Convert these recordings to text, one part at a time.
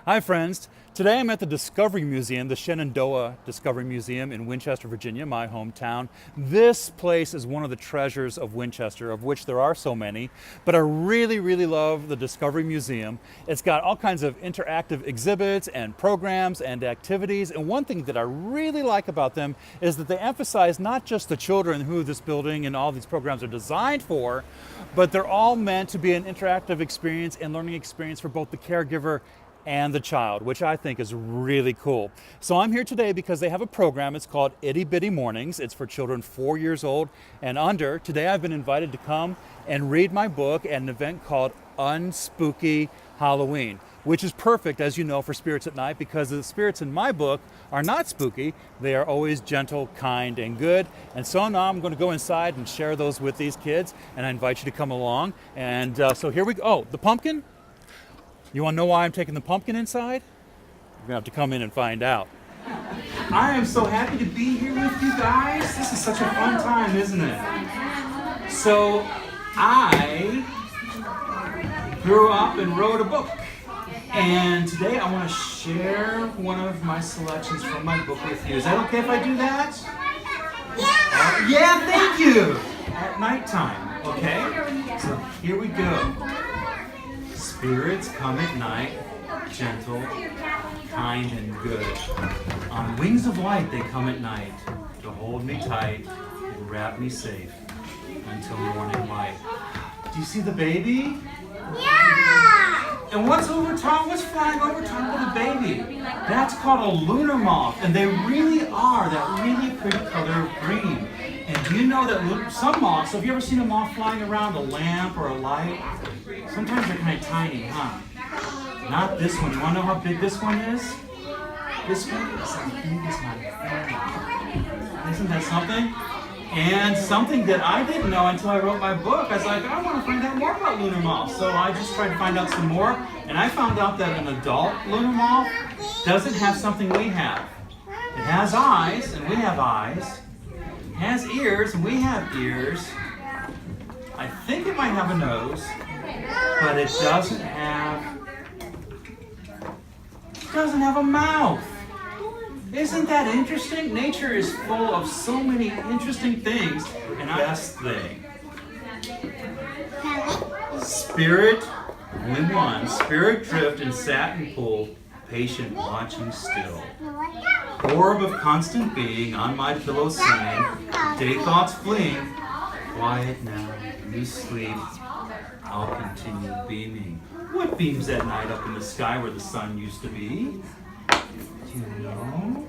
Hi friends, today I'm at the Discovery Museum, the Shenandoah Discovery Museum in Winchester, Virginia, my hometown. This place is one of the treasures of Winchester, of which there are so many, but I really love the Discovery Museum. It's got all kinds of interactive exhibits and programs and activities, and one thing that I really like about them is that they emphasize not just the children who this building and all these programs are designed for, but they're all meant to be an interactive experience and learning experience for both the caregiver and the child, which I think is really cool. So I'm here today because they have a program. It's called Itty Bitty Mornings. It's for children 4 years old and under. Today I've been invited to come and read my book at an event called Unspooky Halloween, which is perfect, as you know, for Spirits at Night, because the spirits in my book are not spooky. They are always gentle, kind, and good. And so now I'm going to go inside and share those with these kids, and I invite you to come along. And so here we go. Oh, the pumpkin? You want to know why I'm taking the pumpkin inside? You're going to have to come in and find out. I am so happy to be here with you guys. This is such a fun time, isn't it? So, I grew up and wrote a book. And today I want to share one of my selections from my book with you. Is that okay if I do that? Yeah, thank you! At nighttime, okay? So here we go. Spirits come at night, gentle, kind, and good. On wings of light they come at night to hold me tight and wrap me safe until morning light. Do you see the baby? Yeah! And what's over top? What's flying over top of the baby? That's called a lunar moth, and they really are that really pretty color of green. And do you know that some moths, have you ever seen a moth flying around a lamp or a light? Sometimes they're kind of tiny, huh? Not this one. You want to know how big this one is? This one is as big as my thumb. Isn't that something? And something that I didn't know until I wrote my book. I was like, I want to find out more about lunar moths. So I just tried to find out some more. And I found out that an adult lunar moth doesn't have something we have. It has eyes, and we have eyes. It has ears, and we have ears. I think it might have a nose, but it doesn't have a mouth. Isn't that interesting? Nature is full of so many interesting things, and the best thing. Spirit, only one, spirit drift in satin pool, patient watching still. Orb of constant being, on my pillow singing, day thoughts fleeing, quiet now, you sleep, I'll continue beaming. What beams at night up in the sky where the sun used to be? Do you know?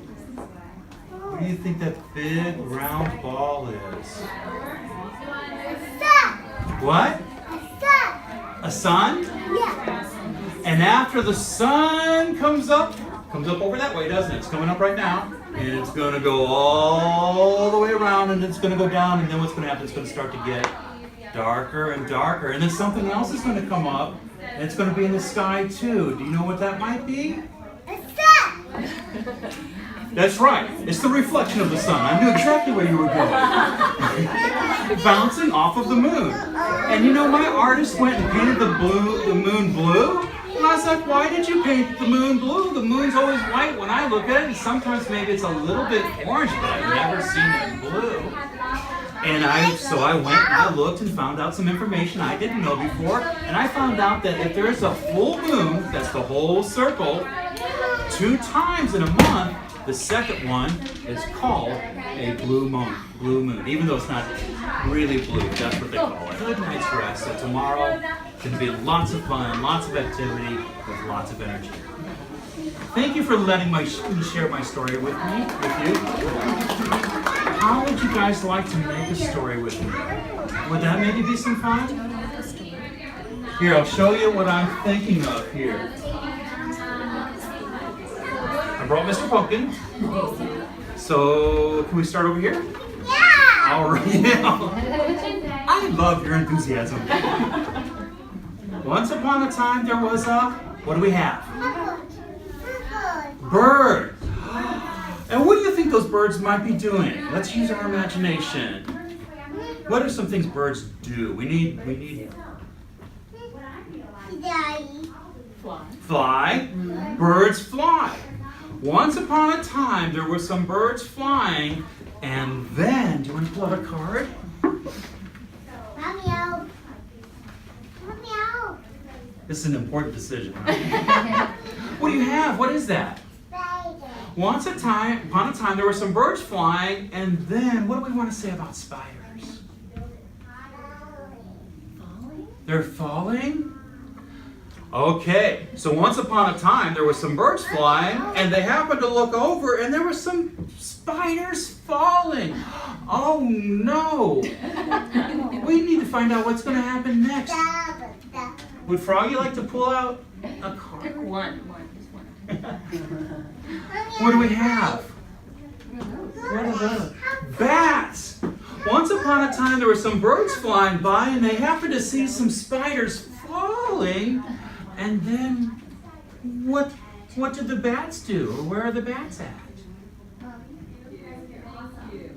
What do you think that big round ball is? What? A sun? Yeah. And after the sun comes up over that way, doesn't it? It's coming up right now. And it's going to go all the way around, and it's going to go down, and then what's going to happen? It's going to start to get darker and darker. And then something else is going to come up, and it's going to be in the sky too. Do you know what that might be? That's right. It's the reflection of the sun. I knew exactly where you were going. Bouncing off of the moon. And you know, my artist went and painted the moon blue. And I was like, why did you paint the moon blue? The moon's always white when I look at it. And sometimes maybe it's a little bit orange, but I've never seen it blue. And so I went and I looked and found out some information I didn't know before. And I found out that if there's a full moon, that's the whole circle, 2 times in a month, the second one is called a blue moon, even though it's not really blue. That's what they call it. Good night's rest. So tomorrow can be lots of fun, lots of activity, with lots of energy. Thank you for letting me share my story with you. How would you guys like to make a story with me? Would that maybe be some fun? Here, I'll show you what I'm thinking of here. I brought Mr. Pumpkin. So, can we start over here? Yeah! All right. I love your enthusiasm. Once upon a time, there was what do we have? Bird. And what do you think those birds might be doing? Let's use our imagination. What are some things birds do? We need Daddy. Fly. Birds fly. Once upon a time, there were some birds flying, and then, do you want to pull out a card? Mommy out. Mommy out. This is an important decision. What do you have? What is that? Spider. Once upon a time, there were some birds flying, and then, what do we want to say about spiders? They're falling? Okay, so once upon a time, there were some birds flying, and they happened to look over, and there were some spiders falling. Oh no! We need to find out what's going to happen next. Would Froggy like to pull out a card? Pick one, just one. What do we have? What are those? Bats! Once upon a time, there were some birds flying by, and they happened to see some spiders falling. And then, what did the bats do? Or where are the bats at?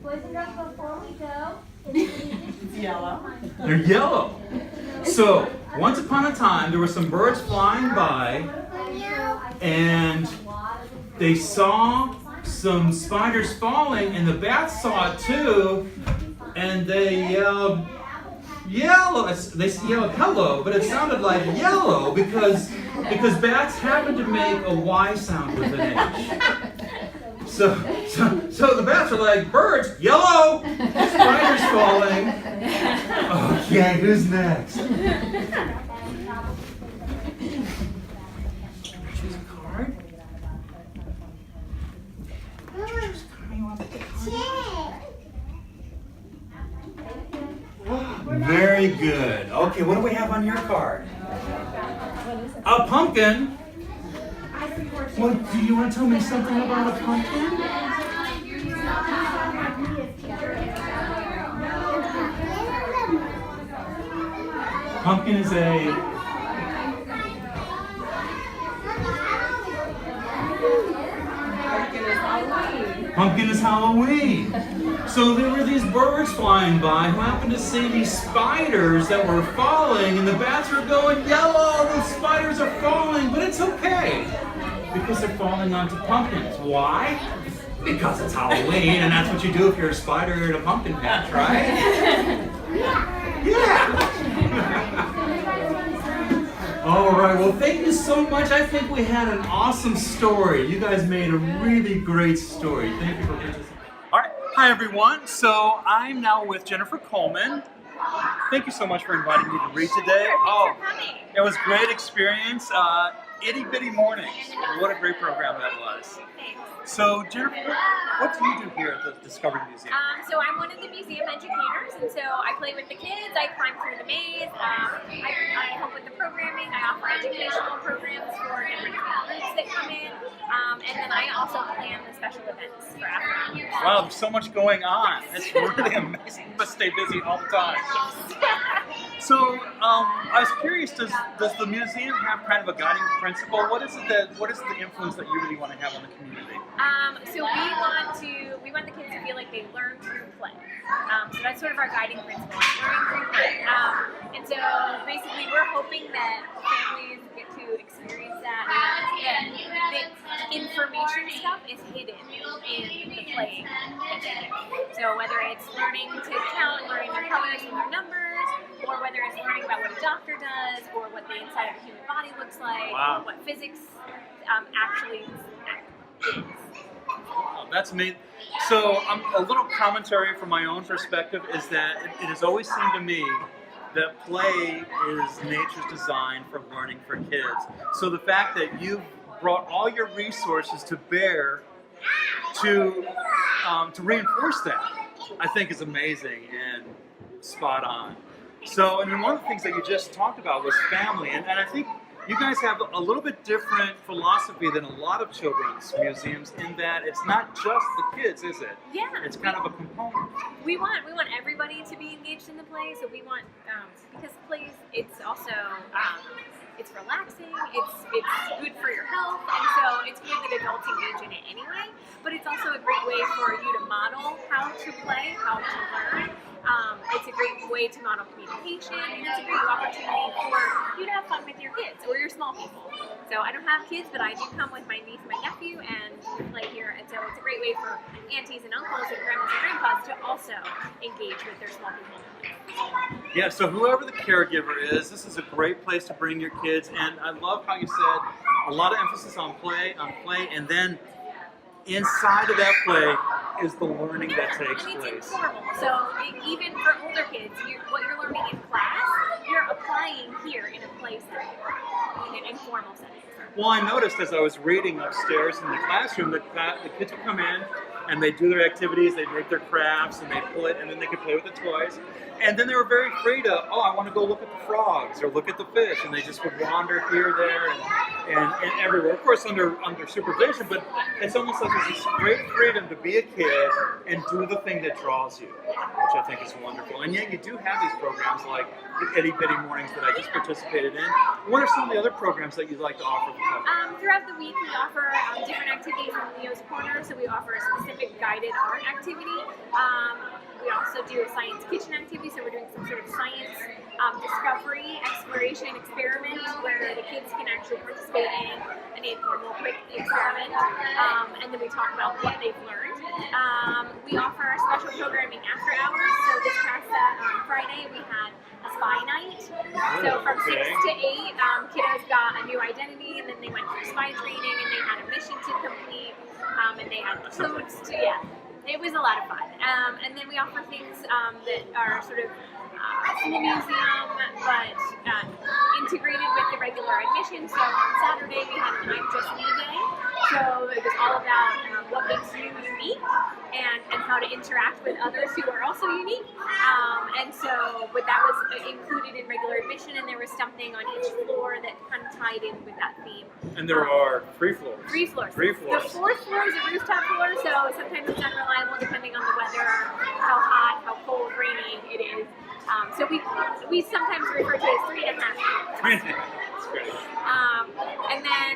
Boys and girls, before we go, It's yellow. They're yellow. So, once upon a time, there were some birds flying by, and they saw some spiders falling, and the bats saw it too, and they yelled, yellow. They yelled hello, but it sounded like yellow because bats happen to make a Y sound with an H. So the bats are like, birds, yellow, spiders falling. Okay, who's next? Choose a card. Choose a card. You want to pick a card? Very good. Okay, what do we have on your card? A pumpkin. Well, do you want to tell me something about a pumpkin? Pumpkin is Pumpkin is Halloween. So there were these birds flying by who happened to see these spiders that were falling, and the bats were going, yellow, the spiders are falling, but it's okay. Because they're falling onto pumpkins. Why? Because it's Halloween, and that's what you do if you're a spider in a pumpkin patch, right? Yeah! All right, well, thank you so much. I think we had an awesome story. You guys made a really great story. Thank you for participating. All right, hi everyone. So I'm now with Jennifer Coleman. Thank you so much for inviting me to read today. Oh, it was a great experience. Itty Bitty Mornings. What a great program that was. So, Jennifer, what do you do here at the Discovery Museum? So I'm one of the museum educators, and so I play with the kids, I climb through the maze, I help with the programming, I offer educational programs for different groups that come in, and then I also plan the special events for afternoon. Wow, there's so much going on. It's really amazing. You must stay busy all the time. So, I was curious, does the museum have kind of a guiding principle? What is the influence that you really want to have on the community? So we want the kids to feel like they learn through play. So that's sort of our guiding principle, learning through play. And so basically we're hoping that families get to experience that, and that information stuff is hidden in the play that they do. So whether it's learning to count, learning their colors and their numbers, or whether it's learning about what a doctor does, or what the inside of the human body looks like, Wow. or what physics actually is. Oh, that's amazing. So, a little commentary from my own perspective is that it has always seemed to me that play is nature's design for learning for kids. So the fact that you've brought all your resources to bear to reinforce that, I think is amazing and spot on. So, and then one of the things that you just talked about was family, and I think you guys have a little bit different philosophy than a lot of children's museums in that it's not just the kids, is it? Yeah. It's kind of a component. We want everybody to be engaged in the play. So we want because plays, it's also it's relaxing. It's good for your health, and so it's good that adults engage in it anyway. But it's also a great way for you to model how to play, how to learn. It's a great way to model communication, and it's a great opportunity for you to have fun with your kids or your small people. So I don't have kids, but I do come with my niece and my nephew, and we play here. And so it's a great way for aunties and uncles and grandmas and grandpas to also engage with their small people. Yeah, so whoever the caregiver is, this is a great place to bring your kids. And I love how you said a lot of emphasis on play, and then inside of that play is the learning that takes and place. it's informal. So even for older kids, what you're learning in class, you're applying here in a play setting, in an informal setting. Well, I noticed as I was reading upstairs in the classroom that the kids would come in and they do their activities, they make their crafts, and they pull it, and then they could play with the toys. And then they were very free to, I want to go look at the frogs or look at the fish, and they just would wander here, there, and everywhere. Of course, under supervision, but it's almost like there's this great freedom to be a kid and do the thing that draws you, which I think is wonderful. And yet you do have these programs like the Itty Bitty Mornings that I just participated in. What are some of the other programs that you'd like to offer the public? Throughout the week, we offer different activities in Leo's Corner. So we offer a specific guided art activity. We also do a science kitchen activity, so we're doing some sort of science discovery, exploration, experiment where the kids can actually participate in an informal, quick experiment, and then we talk about what they've learned. We offer special programming after hours, so this past Friday we had a spy night. So from 6 to 8, kiddos got a new identity, and then they went through spy training, and they had a mission to complete, and they had codes to, it was a lot of fun. And then we offer things that are sort of full museum, but integrated with the regular admission. So on Saturday we had an I'm Just Me Day. So it was all about what makes you unique and how to interact with others who are also unique. But that was included in regular admission, and there was something on each floor that kind of tied in with that theme. And there are 3 floors. 3 floors. Three floors. The 4th floor is a rooftop floor, so sometimes it's unreliable depending on the weather, how hot, how cold, rainy it is. So we sometimes refer to it as 3.5. That's great. And then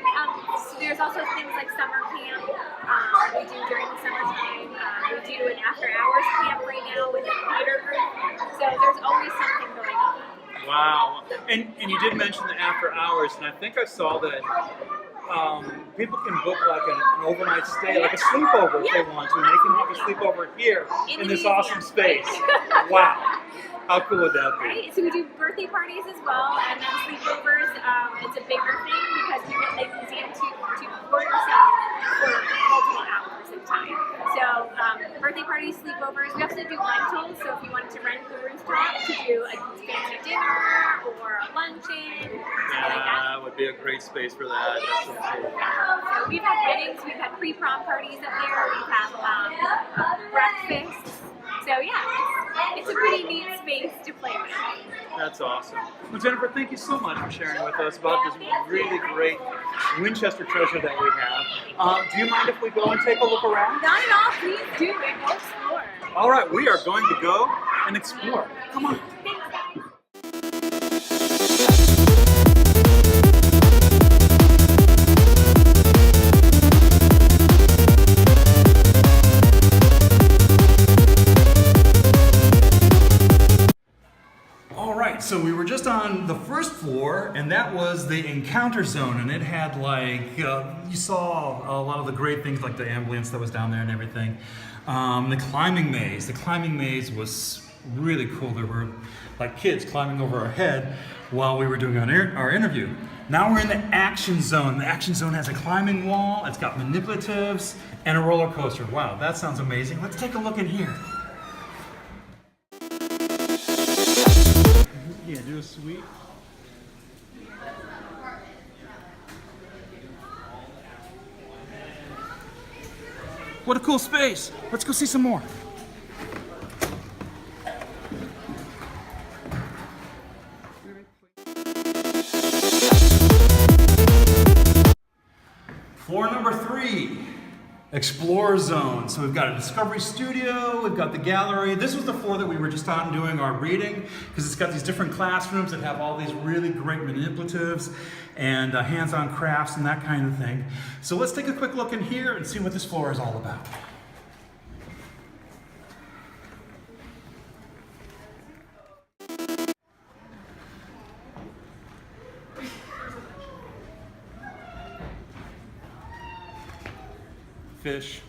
so there's also things like summer camp. We do during the summertime. We do an after hours camp right now with a theater group. So there's always something going on. Wow. And you did mention the after hours, and I think I saw that people can book like an overnight stay, like a sleepover if they want to, and they can have a sleepover here in this museum. awesome space. Wow. How cool would that be? Right, so we do birthday parties as well, and then sleepovers. It's a bigger thing because we get the museum to support yourself for multiple hours of time. So birthday parties, sleepovers. We also do rentals, so if you wanted to rent the rooftop to do a fancy dinner or a luncheon, something like that. That would be a great space for that. That's so cool. So we've had weddings, we've had pre-prom parties up there, we've had breakfasts. So yeah, it's a pretty neat space to play with. That's awesome. Well, Jennifer, thank you so much for sharing with us about this really great Winchester treasure that we have. Do you mind if we go and take a look around? Not at all, please do it. Go explore. All right, we are going to go and explore. Come on. Thanks, guys. So we were just on the first floor, and that was the encounter zone, and it had like, you saw a lot of the great things like the ambulance that was down there and everything. The climbing maze was really cool. There were like kids climbing over our head while we were doing our interview. Now we're in the action zone. The action zone has a climbing wall, it's got manipulatives, and a roller coaster. Wow, that sounds amazing. Let's take a look in here. Yeah, do a sweep. What a cool space. Let's go see some more. Floor number 3. Explore zone. So we've got a discovery studio, we've got the gallery. This was the floor that we were just on doing our reading, because it's got these different classrooms that have all these really great manipulatives and hands-on crafts and that kind of thing. So let's take a quick look in here and see what this floor is all about. fish.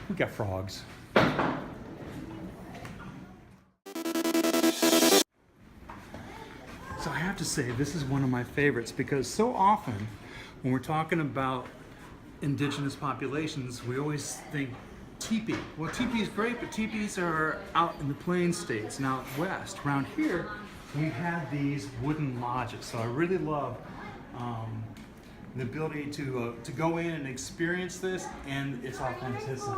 We got frogs. So I have to say, this is one of my favorites because so often when we're talking about indigenous populations, we always think teepee. Well, teepee is great, but teepees are out in the plain states and out west. Around here, we have these wooden lodges. So I really love the ability to go in and experience this and its authenticity.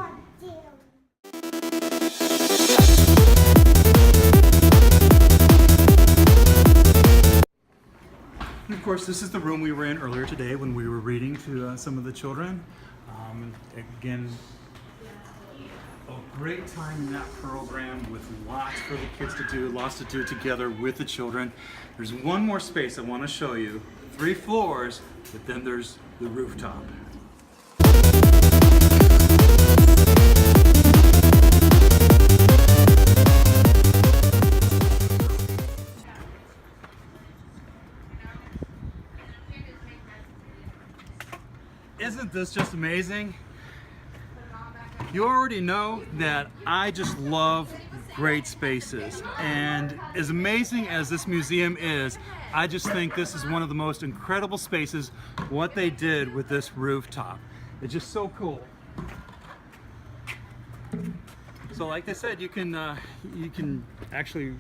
And of course, this is the room we were in earlier today when we were reading to some of the children. Again, a great time in that program with lots for the kids to do, lots to do together with the children. There's one more space I want to show you. 3 floors, but then there's the rooftop. Isn't this just amazing? You already know that I just love great spaces, and as amazing as this museum is, I just think this is one of the most incredible spaces, what they did with this rooftop. It's just so cool. So like they said, you can actually,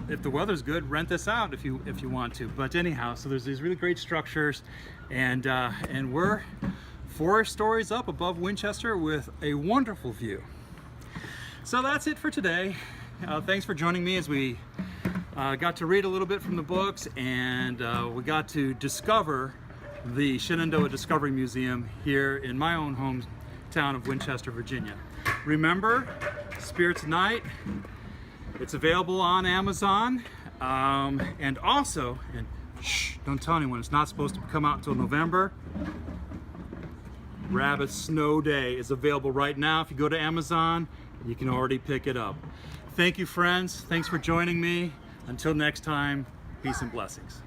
if the weather's good, rent this out if you want to. But anyhow, so there's these really great structures, and we're 4 stories up above Winchester with a wonderful view. So that's it for today. Thanks for joining me as we got to read a little bit from the books, and we got to discover the Shenandoah Discovery Museum here in my own hometown of Winchester, Virginia. Remember, Spirits Night, it's available on Amazon, and also, and shh, don't tell anyone, it's not supposed to come out until November. Rabbit Snow Day is available right now. If you go to Amazon, you can already pick it up. Thank you, friends. Thanks for joining me. Until next time, peace and blessings.